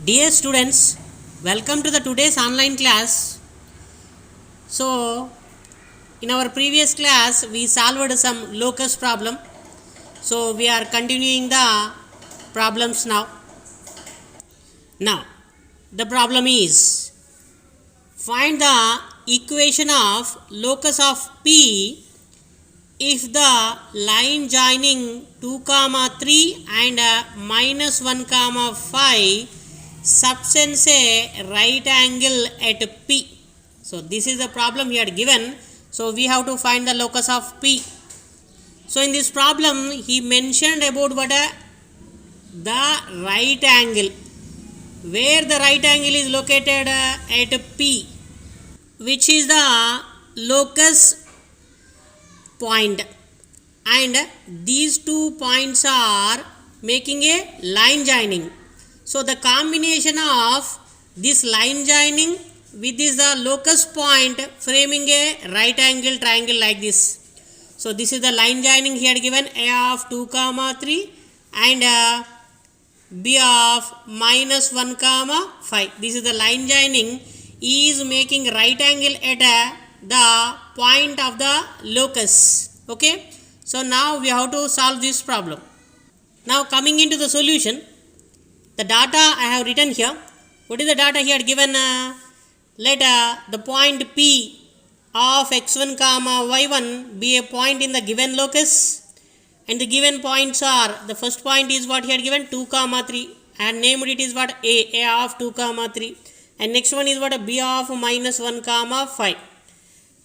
Dear students, welcome to the today's online class. So, in our previous class, we solved some locus problem. So, we are continuing the problems now. Now, the problem is find the equation of locus of P if the line joining 2 comma 3 and minus 1 comma 5 subtends a right angle at P. So this is the problem here given. So we have to find the locus of P. So in this problem he mentioned about what the right angle, where the right angle is located at P, which is the locus point, and these 2 points are making a line joining. So the combination of this line joining with this locus point framing a right angle triangle like this. So this is the line joining here given, A of 2 comma 3 and B of minus 1 comma 5. This is the line joining is making right angle at the point of the locus. Okay. So now we have to solve this problem. Now coming into the solution, the data I have written here. What is the data here given? Let the point P of x1 comma y1 be a point in the given locus, and the given points are, the first point is what here given, 2 comma 3, and named it is what, A of 2 comma 3, and next one is what, B of minus 1 comma 5,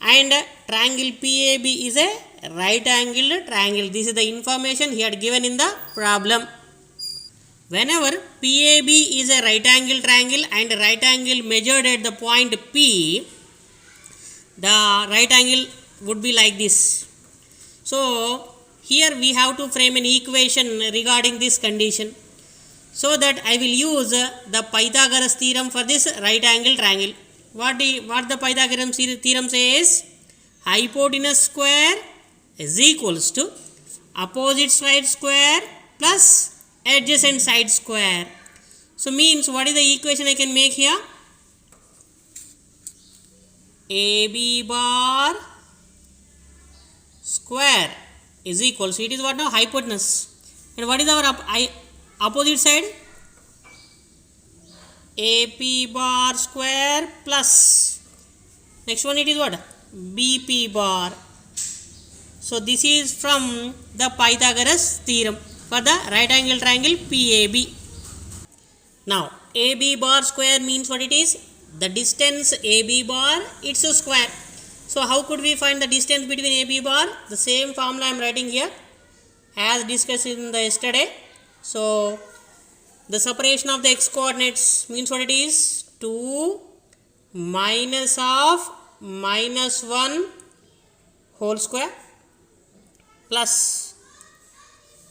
and triangle PAB is a right angled triangle. This is the information here given in the problem. Whenever PAB is a right angle triangle and right angle measured at the point P, the right angle would be like this. So here we have to frame an equation regarding this condition, so that I will use the Pythagoras theorem for this right angle triangle. What the Pythagoras theorem says? Hypotenuse square is equals to opposite side square plus adjacent side square. So means, what is the equation I can make here? AB bar square is equals to, it is what now, hypotenuse, and what is our opposite side? AP bar square plus, next one it is what, BP bar. So this is from the Pythagoras theorem for the right angle triangle PAB. Now AB bar square means what it is? The distance AB bar, it's a square. So how could we find the distance between AB bar? The same formula I am writing here as discussed in the yesterday. So the separation of the x coordinates means what it is? 2 minus of minus 1 whole square plus,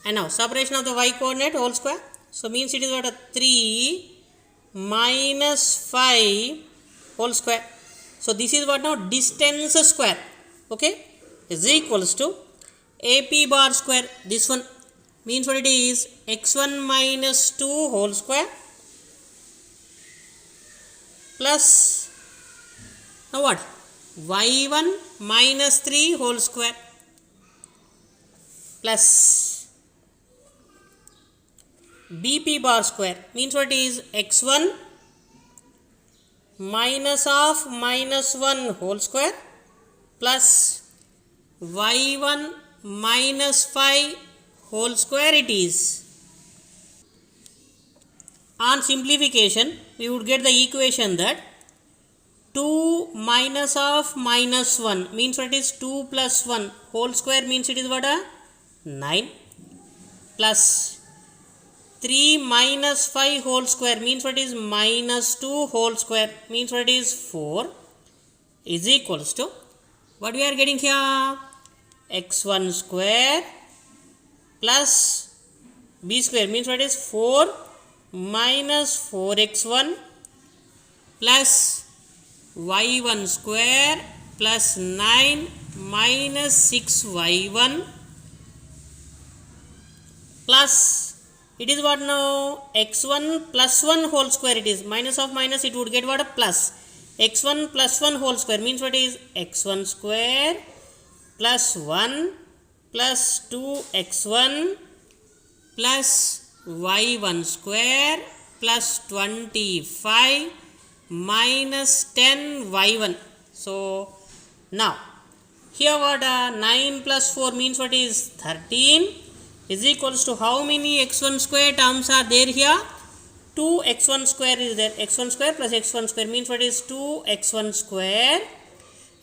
and now separation of the y coordinate whole square. So means it is what, a 3 minus 5 whole square. So this is what now, distance square. Okay, is equals to AP bar square. This one means what it is? x1 minus 2 whole square plus, now what, y1 minus 3 whole square plus BP bar square means what is? x1 minus of minus 1 whole square plus y1 minus 5 whole square it is. On simplification, we would get the equation that 2 minus of minus 1 means what is? 2 plus 1 whole square means it is what, 9, plus 3 minus 5 whole square means what is? Minus 2 whole square means what is? 4 is equals to, what we are getting here? x1 square plus b square means what is? 4 minus 4x1 plus y1 square plus 9 minus 6y1 plus It is what now? X1 plus 1 whole square it is. Minus of minus it would get what? A plus. X1 plus 1 whole square means what is? X1 square plus 1 plus 2x1 plus y1 square plus 25 minus 10 y1. So now here what 9 plus 4 means what is 13 is equals to how many x1 square terms are there here? 2x1 square is there. X1 square plus x1 square means what is 2x1 square,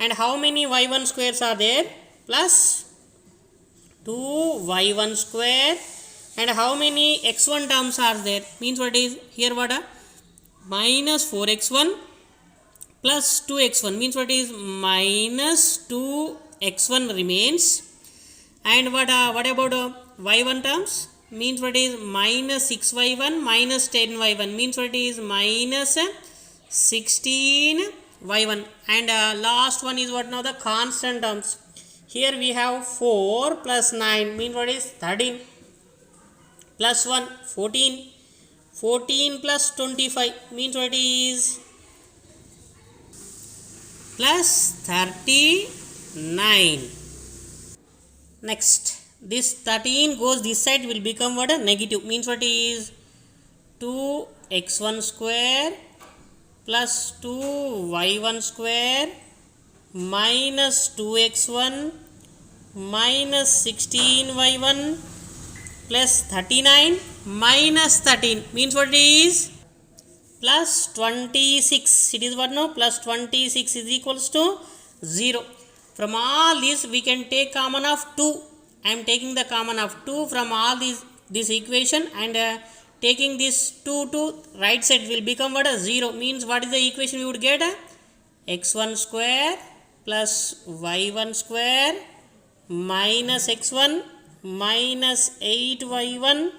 and how many y1 squares are there? Plus 2y1 square, and how many x1 terms are there? Means what is here what minus 4x1 plus 2x1 means what is minus 2x1 remains, and what about y1 terms means what is minus 6y1 minus 10y1 means what is minus 16y1, and last one is what now? The constant terms. Here we have 4 plus 9 means what is 13 plus 1 14, 14 plus 25 means what is plus 39. Next, this 13 goes this side, will become what? A negative means what is 2x1 square plus 2y1 square minus 2x1 minus 16y1 plus 39 minus 13 means what is plus 26. It is what now? Plus 26 is equals to 0. From all this we can take common of 2. I am taking the common of 2 from all this equation, and taking this 2 to right side will become what? A 0 means what is the equation we would get? X1 square plus y1 square minus x1 minus 8y1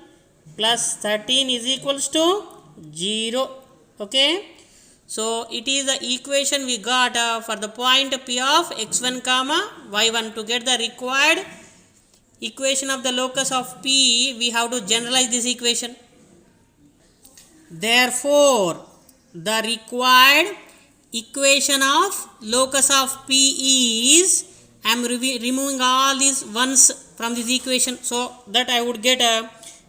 plus 13 is equals to 0. Okay, so it is the equation we got for the point P of x1 comma y1. To get the required equation of the locus of P, we have to generalize this equation. Therefore, the required equation of locus of P is, I am removing all these ones from this equation, so that I would get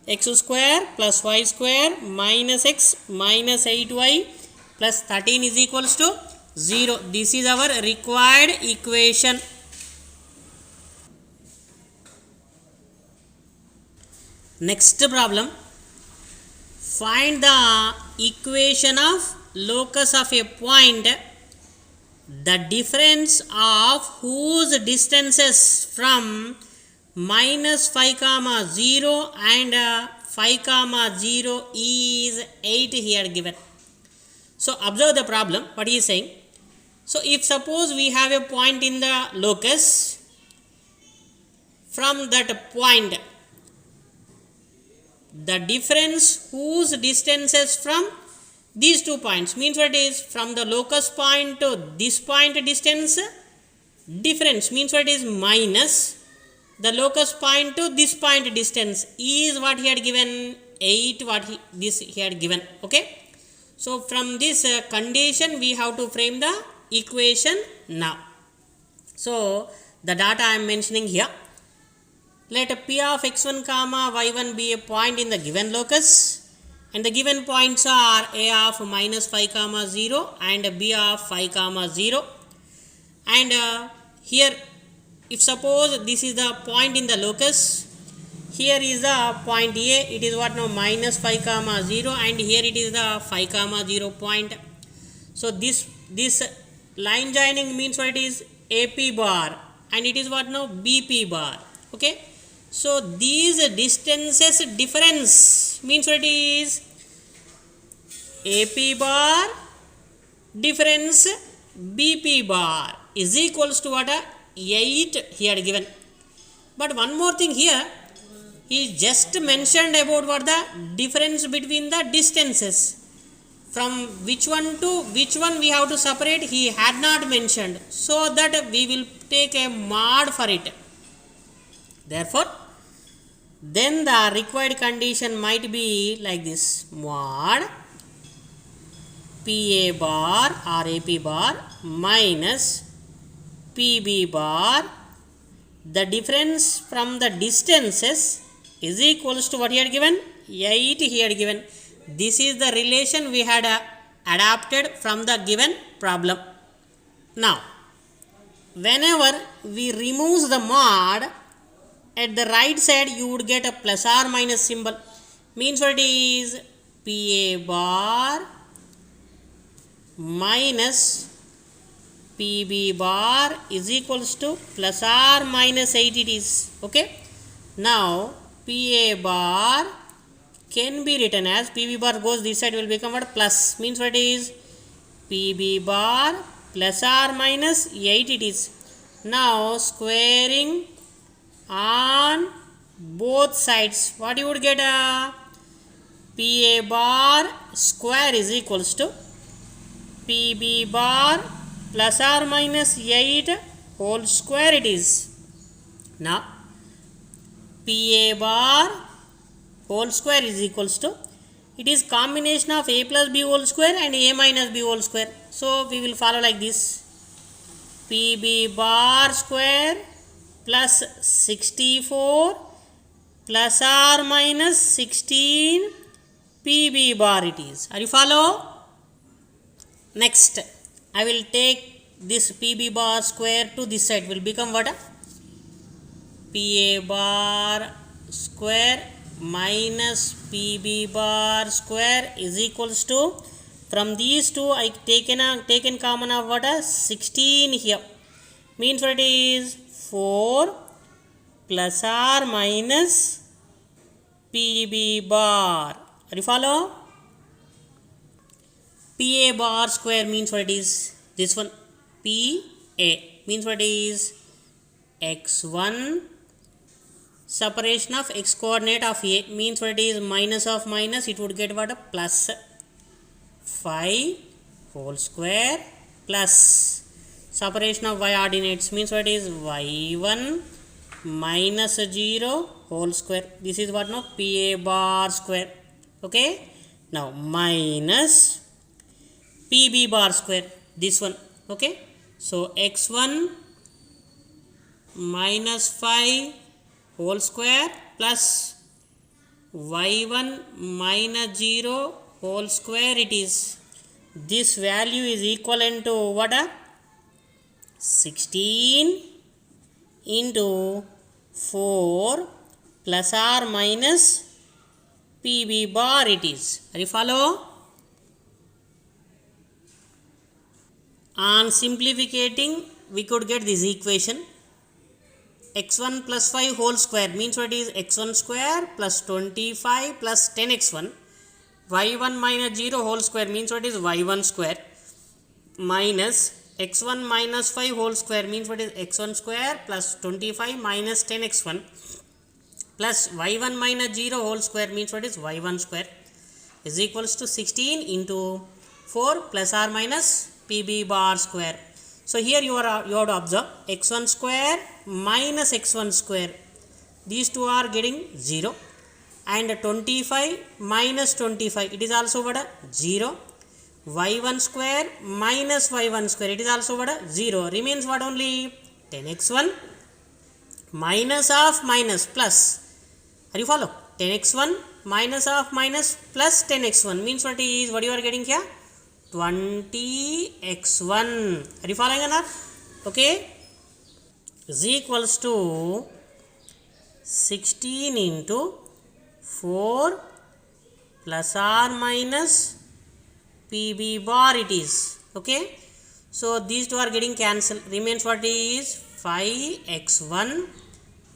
x square plus y square minus x minus 8y plus 13 is equals to 0. This is our required equation. Next problem, find the equation of locus of a point, the difference of whose distances from minus 5 comma 0 and 5 comma 0 is 8 here given. So observe the problem, what he is saying. So if suppose we have a point in the locus, from that point the difference whose distances from these 2 points means what is from the locus point to this point distance, difference means what is minus the locus point to this point distance is what he had given 8, what this he had given. Okay, so from this condition we have to frame the equation now. So the data I am mentioning here. Let P of x1 comma y1 be a point in the given locus, and the given points are A of minus 5 comma 0 and B of 5 comma 0. And here, if suppose this is the point in the locus, here is the point A, it is what now minus 5 comma 0, and here it is the 5 comma 0 point. So this line joining means what it is AP bar, and it is what now BP bar. Okay, so these distances difference means what it is AP bar difference BP bar is equals to what? 8 here given. But one more thing here, he just mentioned about what the difference between the distances. From which one to which one we have to separate, he had not mentioned. So that we will take a mod for it. Therefore, then the required condition might be like this: mod PA bar or AP bar minus PB bar, the difference from the distances is equals to what he had given? 8 he had given. This is the relation we had adapted from the given problem. Now, whenever we remove the mod, at the right side you would get a plus or minus symbol. Means what it is? PA bar minus PB bar is equals to plus or minus 8 it is. Okay. Now, PA bar can be written as PB bar goes this side will become what? Plus. Means what is? PB bar plus or minus 8 it is. Now, squaring on both sides, what you would get? PA bar square is equals to PB bar plus or minus 8 whole square it is. Now, PA bar whole square is equals to, it is combination of A plus B whole square and A minus B whole square. So, we will follow like this: PB bar square plus 64 plus or minus 16 PB bar it is. Are you follow? Next, I will take this PB bar square to this side, will become what? PA bar square minus PB bar square is equals to, from these two I taken common of what? 16 here. Means what it is? 4 plus or minus PB bar. Are you follow? PA bar square means what it is? This one. PA means what is? x1 separation of x coordinate of A means what it is? Minus of minus, it would get what? Plus 5 whole square plus separation of y ordinates means what is? y1 minus 0 whole square. This is what? No, PA bar square. Okay. Now, minus PB bar square, this one. Okay. So, x1 minus 5 whole square plus y1 minus 0 whole square it is. This value is equivalent to what? 16 into 4 plus or minus PB bar it is. Are you follow? On simplificating, we could get this equation: x1 plus 5 whole square means what is? x1 square plus 25 plus 10x1. y1 minus 0 whole square means what is? y1 square minus x1 minus 5 whole square means what is? x1 square plus 25 minus 10x1 plus y1 minus 0 whole square means what is? y1 square is equals to 16 into 4 plus or minus PB bar square. So, here you have to observe x1 square minus x1 square. These two are getting 0, and 25 minus 25, it is also what? 0. y1 square minus y1 square, it is also what? 0. Remains what only? 10x1 minus of minus plus. Are you follow? 10x1 minus of minus plus 10x1 means what is? What you are getting here? 20x1. Are you following or not? Okay. Is equals to 16 into 4 plus or minus PB bar it is. Okay. So, these two are getting cancelled. Remains what is? 5x1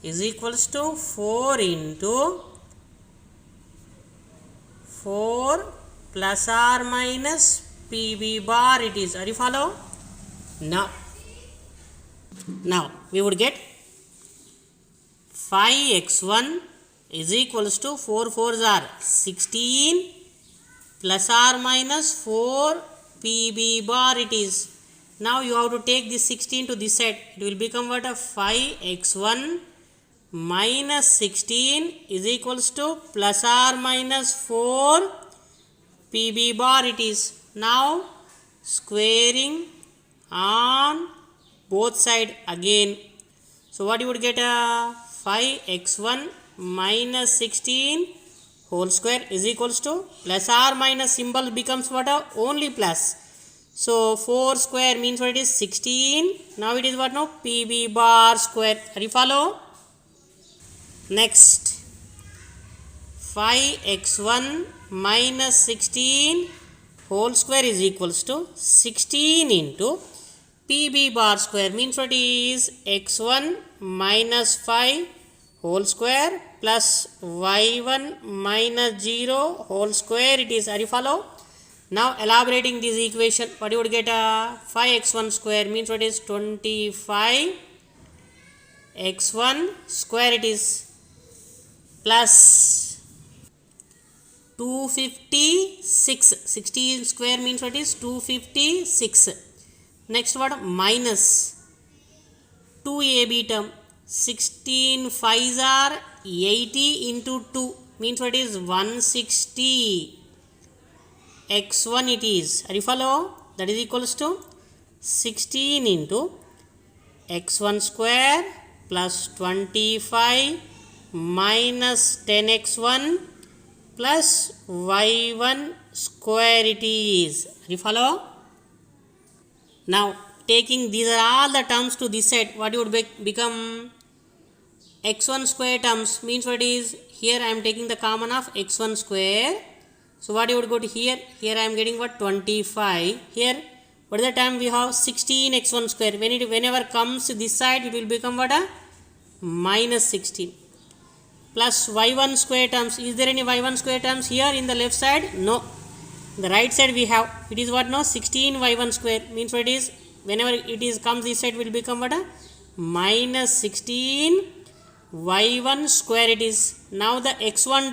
is equals to 4 into 4 plus or minus PB bar it is. Are you follow? Now we would get 5x1 is equals to 4 4s are 16 plus or minus 4 PB bar it is. Now you have to take this 16 to this side. It will become what? A 5x1 minus 16 is equals to plus or minus 4 pb bar it is. Now squaring on both side again. So what you would get 5x1 minus 16 whole square is equals to plus or minus symbol becomes what? Only plus. So 4 square means what it is 16. Now it is what now? PB bar square. Are you follow? Next 5x1 minus 16 whole square is equals to 16 into PB bar square means what is x1 minus 5 whole square plus y1 minus 0 whole square it is. Are you follow? Now elaborating this equation, what you would get 5x1 square means what is 25 x1 square it is plus 256. 16 square means what is 256. Next what? Minus 2ab term. 16 5s are 80 into 2 means what is 160 x1 it is. Are you follow? That is equals to 16 into x1 square plus 25 minus 10x1 plus y1 square it is. Are you follow? Now taking these are all the terms to this side, what you would become x1 square terms means what is here I am taking the common of x1 square. So what you would go to here? Here I am getting what 25. Here what is the term we have 16 x1 square. Whenever comes this side it will become what? Minus 16 plus y1 square terms. Is there any y1 square terms here in the left side? No. The right side we have it is what now 16 y1 square means what is whenever it is comes this side will become what? Minus 16 y1 square it is. Now the x1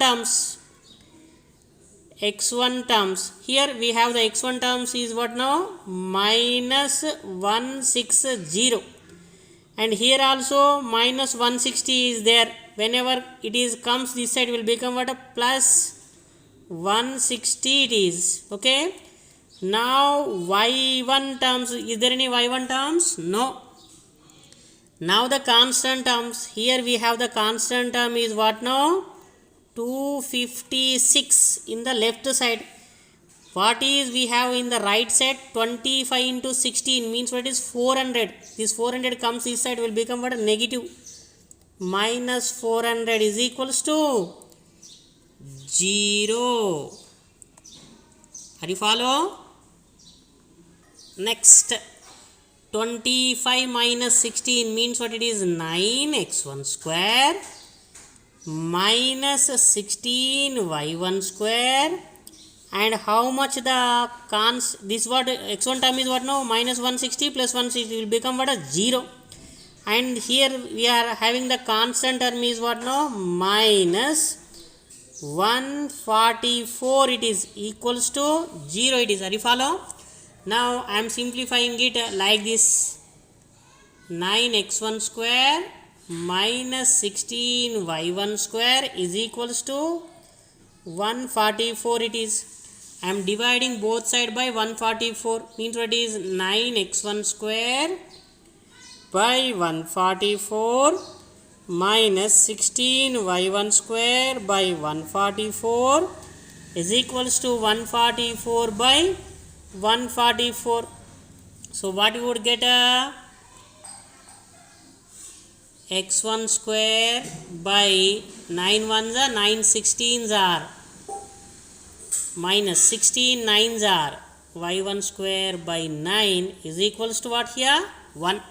terms here we have the x1 terms is what now minus 160 and here also minus 160 is there. Whenever it is comes this side will become what? Plus 160 it is. Okay. Now y1 terms, is there any y1 terms? No. Now the constant terms, here we have the constant term is what now 256 in the left side. What is we have in the right side? 25 into 16 means what is 400. This 400 comes this side will become what? Negative. Minus 400 is equals to 0. Are you follow? Next 25 minus 16 means what it is 9x1 square minus 16 y1 square and how much the this what x1 term is what now minus 160 plus 160 will become what? 0. And here we are having the constant term is what now minus 144 it is equals to 0 it is. Are you follow? Now I am simplifying it like this 9x1 square minus 16 y1 square is equals to 144 it is. I am dividing both side by 144 means what is 9x1 square by 144 minus 16 y1 square by 144 is equals to 144 by 144. So what you would get x1 square by 9 ones are 9 16s are minus 16 9s are y1 square by 9 is equals to what here 1.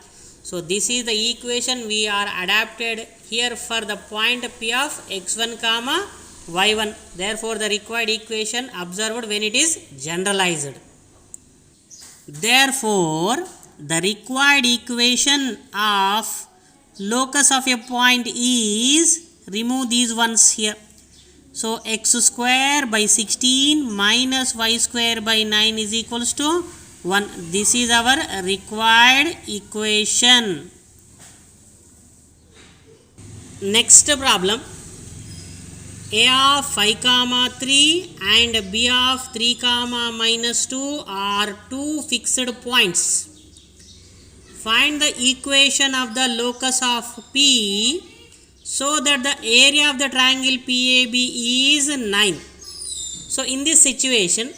So this is the equation we are adapted here for the point P of x1 comma y1. Therefore the required equation observed when it is generalized. Therefore the required equation of locus of a point is, remove these ones here. So x square by 16 minus y square by 9 is equals to 1. This is our required equation. Next problem, a of 5 comma 3 and b of 3 comma minus 2 are two fixed points. Find the equation of the locus of P so that the area of the triangle PAB is 9. So in this situation,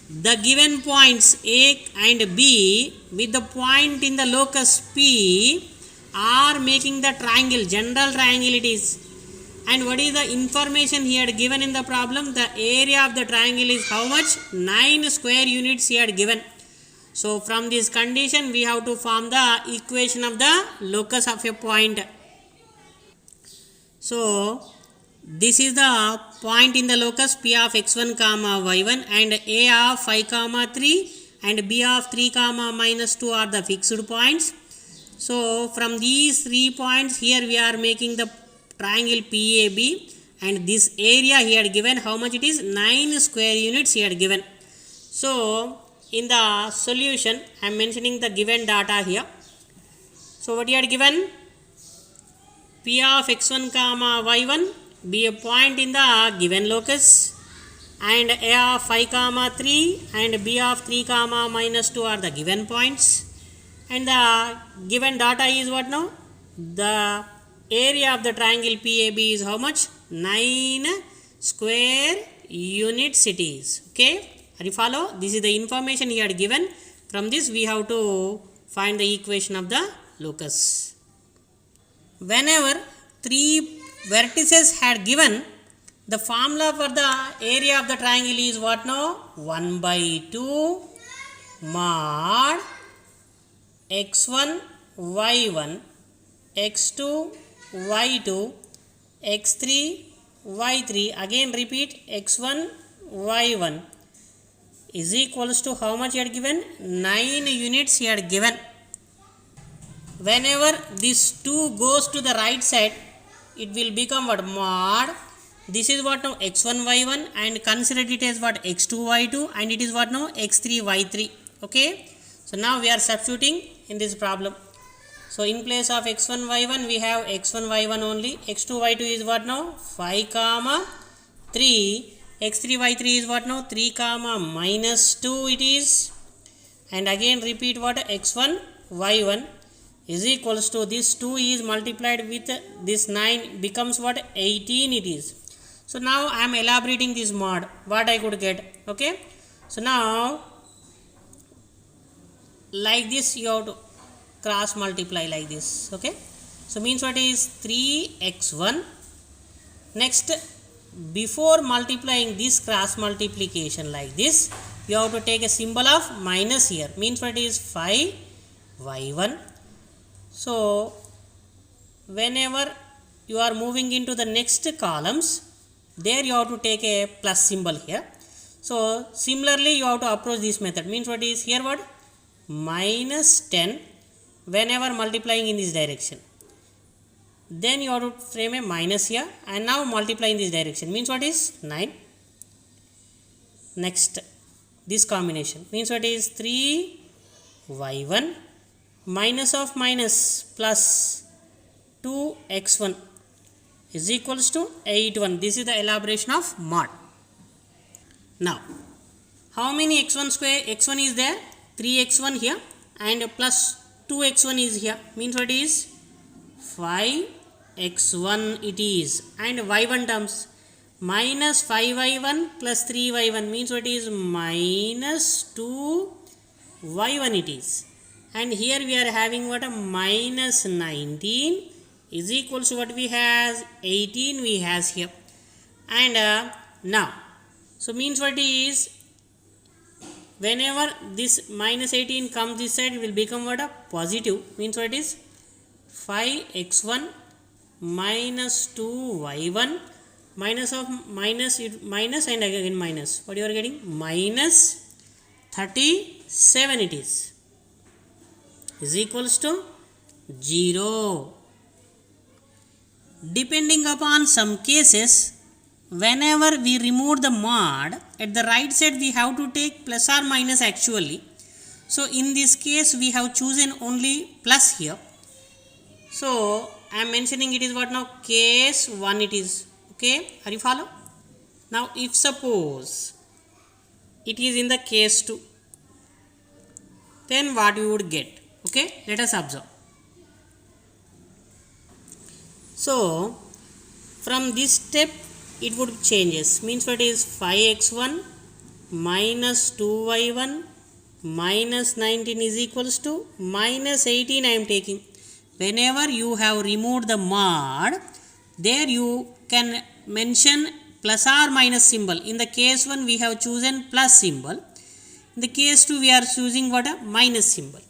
the given points A and B with the point in the locus P are making the triangle, general triangle it is. And what is the information he had given in the problem? The area of the triangle is how much? 9 square units he had given. So from this condition we have to form the equation of the locus of a point. So this is the point in the locus P of x1 comma y1 and A of 5 comma 3 and B of 3 comma minus 2 are the fixed points. So from these 3 points here we are making the triangle PAB, and this area he had given how much it is? 9 square units he had given. So in the solution I am mentioning the given data here. So what he had given? P of x1 comma y1 be a point in the given locus, and A of 5 comma 3 and B of 3 comma minus 2 are the given points, and the given data is what now? The area of the triangle PAB is how much? 9 square units it is. Okay, are you follow? This is the information he had given. From this we have to find the equation of the locus. Whenever 3 vertices had given, the formula for the area of the triangle is what now? 1 by 2 mod x1 y1 x2 y2 x3 y3, again repeat, x1 y1 is equals to how much he had given? 9 units he had given. Whenever this 2 goes to the right side, it will become what? Mod. This is what now? x1 y1, and consider it as what? x2 y2, and it is what now? x3 y3. Okay, so now we are substituting in this problem. So in place of x1 y1 we have x1 y1 only. x2 y2 is what now? 5 comma 3. x3 y3 is what now? 3 comma minus 2 it is. And again repeat what? x1 y1 is equals to this 2 is multiplied with this 9 becomes what? 18 it is. So now I am elaborating this mod, what I could get. Okay, so now like this you have to cross multiply like this. Okay, so means what is 3x1. Next, before multiplying this cross multiplication like this, you have to take a symbol of minus here, means what is 5y1. So whenever you are moving into the next columns, there you have to take a plus symbol here. So similarly you have to approach this method, means what is here what? Minus 10 whenever multiplying in this direction. Then you have to frame a minus here, and now multiply in this direction, means what is 9. Next, this combination means what is 3y1 minus of minus plus 2x1 is equals to 8-1. This is the elaboration of mod. Now, how many x1 square? x1 is there, 3x1 here, and plus 2x1 is here, means what is 5x1 it is, and y1 terms minus 5y1 plus 3y1 means what is minus 2y1 it is, and here we are having what? A minus 19 is equals to what we has? 18 we has here. And now, so means what is whenever this minus 18 comes this side, it will become what? A positive, means what is 5x1 minus 2y1 minus of minus, minus and again minus, what you are getting? Minus 37 it is equals to 0. Depending upon some cases, whenever we remove the mod, at the right side we have to take plus or minus actually. So in this case we have chosen only plus here. So I am mentioning it is what now? Case 1 it is. Okay, are you follow? Now if suppose it is in the case 2, then what we would get? Okay, let us observe. So from this step it would changes, means what is 5x1 minus 2y1 minus 19 is equals to minus 18 I am taking. Whenever you have removed the mod, there you can mention plus or minus symbol. In the case 1 we have chosen plus symbol. In the case 2 we are choosing what? A minus symbol.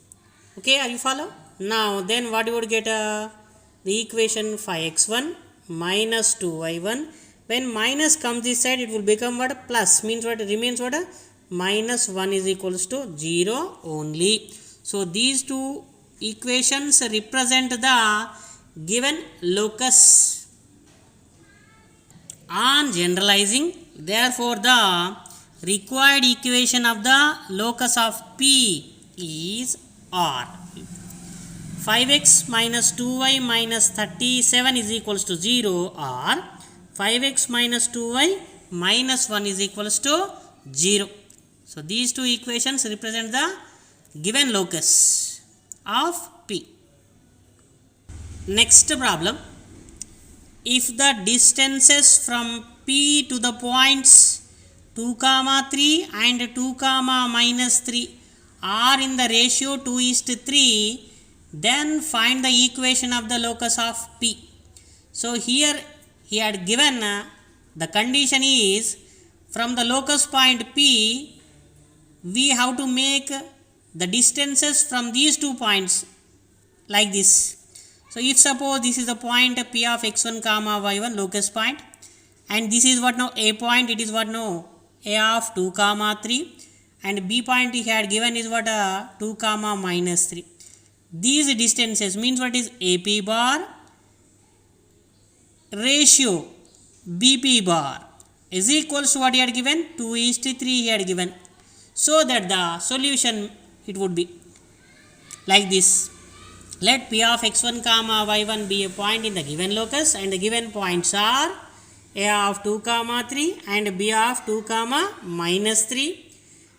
Okay, are you follow? Now then what you would get? The equation 5x1 minus 2y1. When minus comes this side, it will become what? Plus, means what? Remains what? Minus 1 is equals to 0 only. So these two equations represent the given locus. On generalizing, therefore the required equation of the locus of P is R. 5x minus 2y minus 37 is equals to 0, or 5x minus 2y minus 1 is equals to 0. So these two equations represent the given locus of P. Next problem. If the distances from P to the points 2, 3 and 2, minus 3 are in the ratio 2:3, then find the equation of the locus of P. So here he had given the condition is from the locus point P, we have to make the distances from these 2 points like this. So if suppose this is the point P of x1 comma y1 locus point, and this is what now A point, it is what now A of 2 comma 3, and B point he had given is what 2 comma minus 3. These distances means what is AP bar ratio BP bar is equals to what he had given? 2:3 he had given. So that the solution it would be like this. Let P of x1 comma y1 be a point in the given locus, and the given points are A of 2 comma 3 and B of 2 comma minus 3.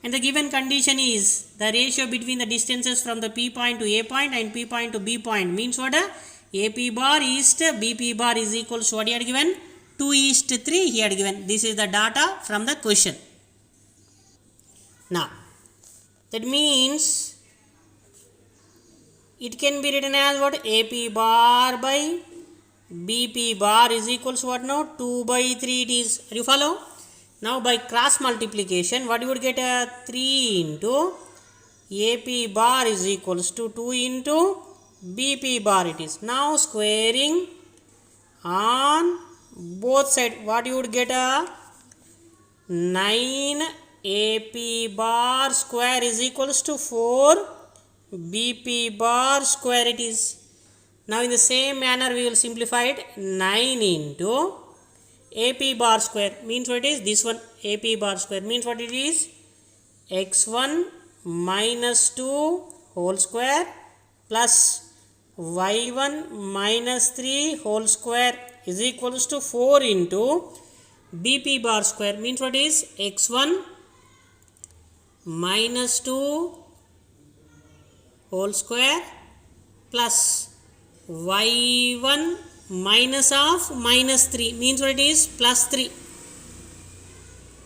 And the given condition is the ratio between the distances from the P point to A point and P point to B point, means what? AP bar is BP bar is equals to what he had given? 2:3 he had given. This is the data from the question. Now that means it can be written as what? AP bar by BP bar is equals to what now? 2/3 it is. Are you follow? Now by cross multiplication, what you would get? 3 into AP bar is equals to 2 into BP bar it is. Now squaring on both sides, what you would get? 9 AP bar square is equals to 4 BP bar square it is. Now in the same manner we will simplify it. 9 into AP bar square means what is this one? AP bar square means what it is? x1 minus 2 whole square plus y1 minus 3 whole square is equals to 4 into BP bar square means what is? x1 minus 2 whole square plus y1 minus of minus 3 means what it is? Plus 3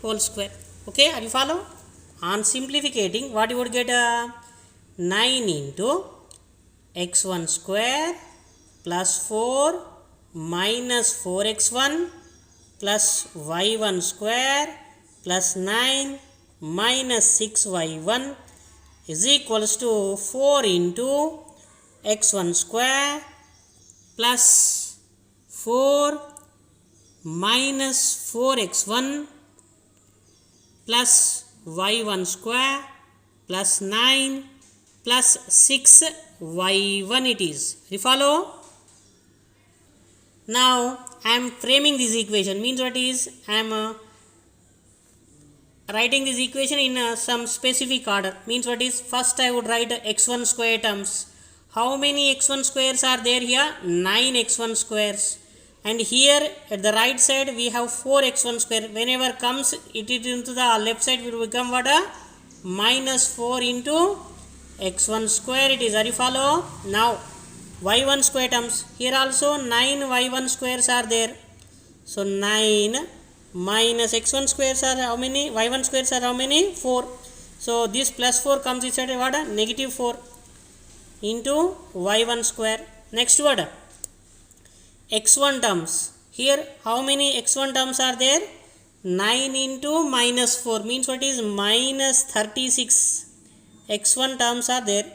whole square. Okay, are you follow? On simplificating, what you would get? 9 into x1 square plus 4 minus 4x1 plus y1 square plus 9 minus 6y1 is equals to 4 into x1 square plus 4 minus 4x1 plus y1 square plus 9 plus 6y1 it is. You follow? Now I am framing this equation means what is? I am writing this equation in some specific order means what is? First I would write x1 square terms How many x1 squares are there here? 9 x1 squares. And here at the right side we have 4 x1 square. Whenever comes it into the left side, it will become what? Minus 4 into x1 square it is. Are you follow? Now y1 square terms. Here also 9 y1 squares are there. So 9 minus x1 squares are how many? Y1 squares are how many? 4. So this plus 4 comes inside what? Negative 4 into y1 square. Next word, x1 terms. Here how many x1 terms are there? 9 into minus 4 means what is? Minus 36 x1 terms are there.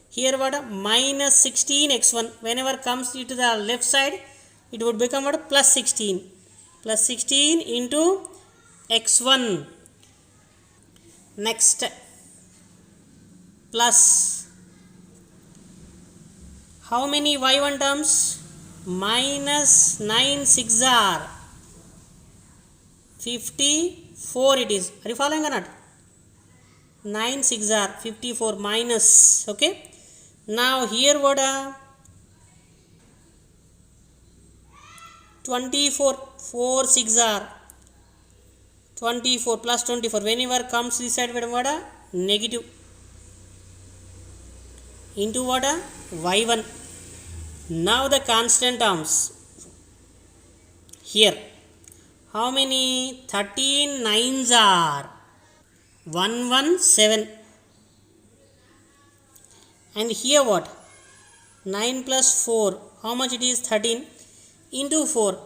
Here what? Minus 16 x1. Whenever comes to the left side, it would become what? Plus 16. Plus 16 into x1. Next, plus how many y1 terms? Minus 9 6 are 54 it is. Are you following or not? 9 6 are 54 minus. Okay. Now here what? 24 4 6 are 24 plus 24. Whenever comes this side, what? Negative into what? Y1. Now the constant terms. Here how many? 13 9s are 117. And here what? 9 plus 4. How much it is? 13 into 4.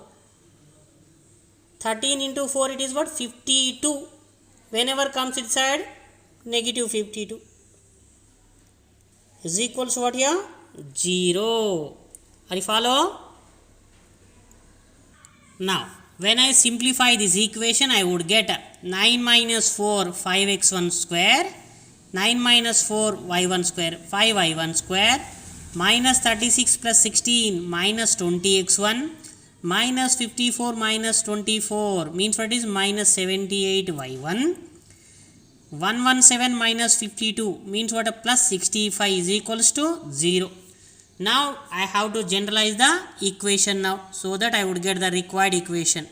13 into 4 it is what? 52. Whenever comes inside, negative 52 is equals what here? 0. Are you follow? Now when I simplify this equation, I would get 9 minus 4 5x1 square, 9 minus 4 y1 square 5y1 square, minus 36 plus 16 minus 20x1, minus 54 minus 24 means what is? Minus 78 y1. 117 minus 52 means what? A plus 65 is equals to 0. Now I have to generalize the equation now, so that I would get the required equation.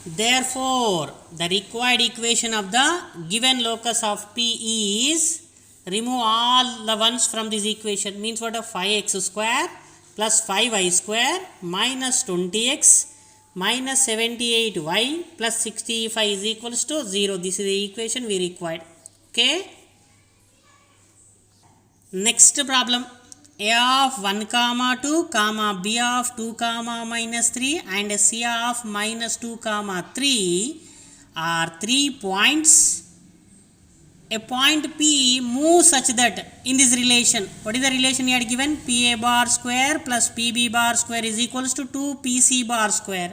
Therefore the required equation of the given locus of P is, remove all the ones from this equation, means what? A 5x square plus 5y square minus 20x minus 78y plus 65 is equals to 0. This is the equation we required. Okay. Next problem. A of 1 comma 2 comma B of 2 comma minus 3 and C of minus 2 comma 3 are 3 points. A point P moves such that in this relation, what is the relation he had given? PA bar square plus PB bar square is equals to 2 PC bar square.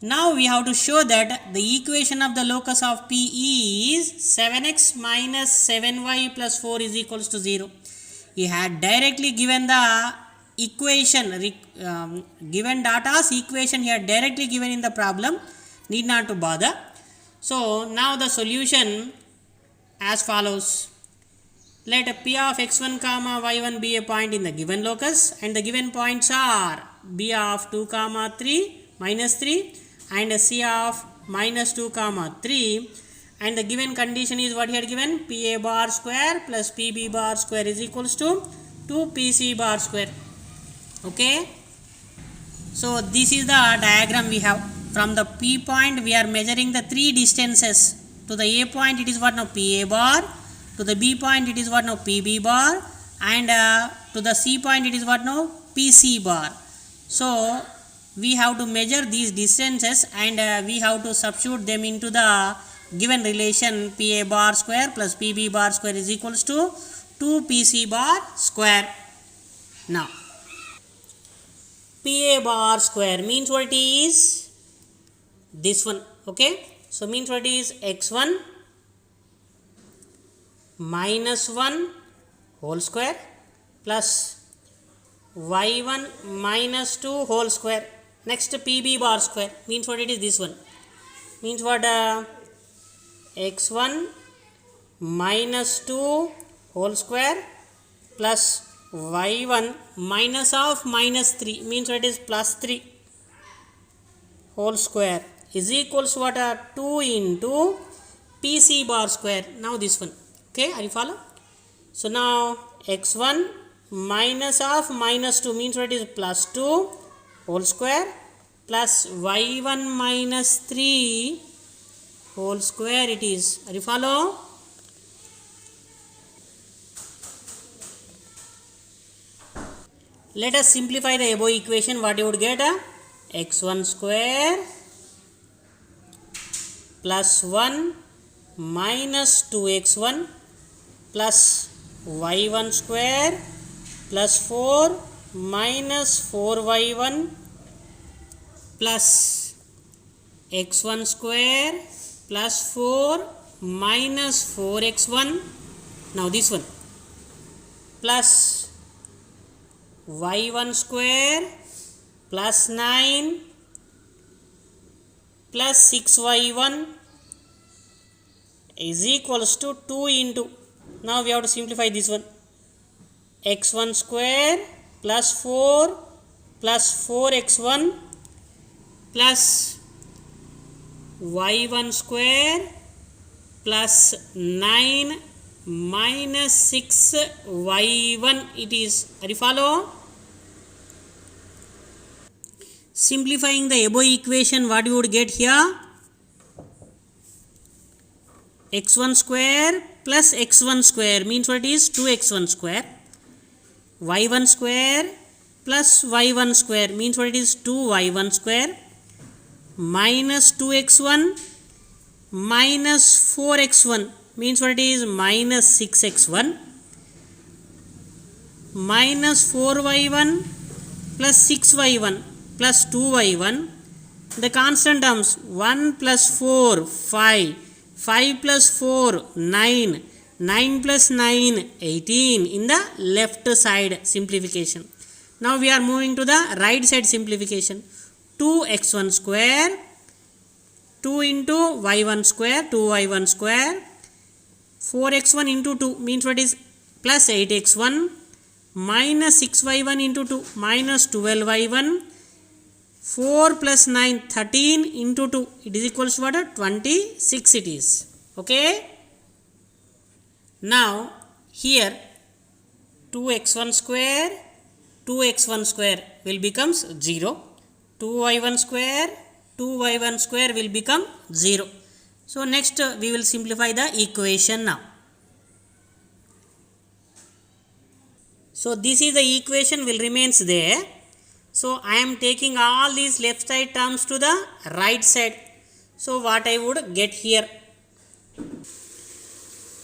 Now we have to show that the equation of the locus of P is 7x minus 7y plus 4 is equals to 0. He had directly given the equation, given data's equation he had directly given in the problem, need not to bother. So now the solution as follows. Let P of x1 comma y1 be a point in the given locus, and the given points are B of 2 comma 3 minus 3 and C of minus 2 comma 3, and the given condition is what he had given? PA bar square plus PB bar square is equals to 2 PC bar square. Okay. So this is the diagram we have. From the P point we are measuring the 3 distances. To the A point it is what now? PA bar. To the B point it is what now? PB bar. And to the C point it is what now? PC bar. So we have to measure these distances, and we have to substitute them into the given relation. PA bar square plus PB bar square is equals to 2 PC bar square. Now PA bar square means what it is? This one. Okay. So means what is? x1 minus 1 whole square plus y1 minus 2 whole square. Next PB bar square means what it is? This one. Means what? x1 minus 2 whole square plus y1 minus of minus 3 means what is plus 3 whole square is equals to what 2 into pc bar square. Now this one, okay, are you follow? So now x1 minus of minus 2 means what is plus 2 whole square plus y1 minus 3 whole square it is. Are you follow? Let us simplify the above equation. What you would get? X1 square plus 1 minus 2x1 plus y1 square plus 4 minus 4y1 plus x1 square plus 4 minus 4x1. Now this one plus y1 square plus 9 plus 6y1 is equals to 2 into, now we have to simplify this one, x1 square plus 4 plus 4x1 plus y1 square plus 9 minus 6y1 it is. Are you follow? Simplifying the above equation, what you would get here? x1 square plus x1 square means what is 2x1 square, y1 square plus y1 square means what it is 2y1 square minus 2x1 minus 4x1 means what it is minus 6x1 minus 4y1 plus 6y1 plus 2y1. The constant terms 1 plus 4 5, 5 plus 4 9, 9 plus 9 18 in the left side simplification. Now we are moving to the right side simplification. 2x1 square 2 into y1 square 2y1 square 4x1 into 2 means what is plus 8x1 minus 6y1 into 2 minus 12y1 4 plus 9 13 into 2 it is equals to what 26 it is. Okay, now here 2x1 square 2x1 square will becomes 0, 2y1 square 2y1 square will become 0. So next we will simplify the equation now. So this is the equation will remains there. So I am taking all these left side terms to the right side. So what I would get here,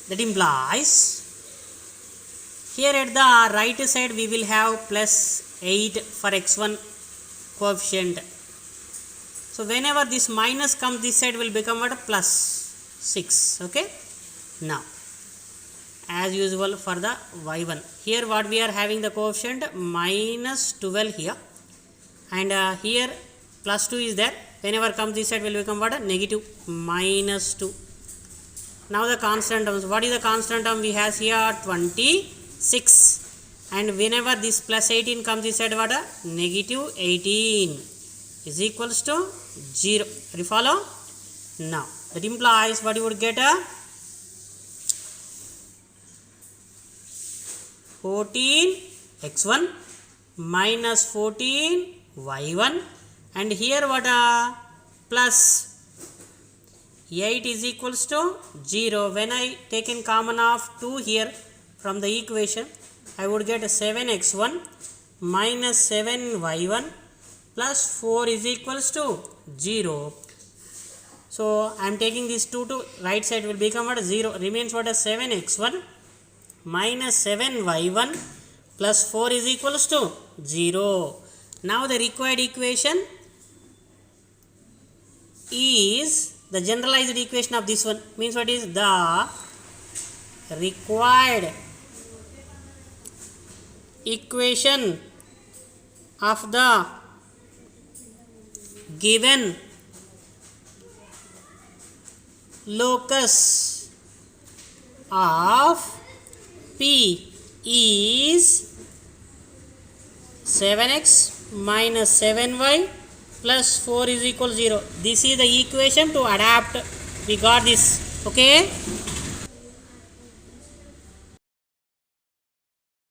that implies here at the right side we will have plus 8 for x1 coefficient. So whenever this minus comes this side will become what plus 6. Okay, now as usual for the y1 here what we are having the coefficient minus 12 here and here plus 2 is there, whenever comes this side will become what negative minus 2. Now the constant terms, what is the constant term we have here 26 and whenever this plus 18 comes this side what negative 18 is equals to 0. Do you follow? Now that implies what you would get 14 x1 minus 14 y1 and here what plus 8 is equals to 0. When I take in common of 2 here from the equation I would get 7x1 minus 7y1 plus 4 is equals to 0. So I am taking this 2 to right side will become what 0, remains what 7x1 minus 7y1 plus 4 is equals to 0. Now the required equation is the generalized equation of this one means what is the required equation of the given locus of P is 7x minus 7y plus 4 is equal 0. This is the equation to adapt. We got this. Okay.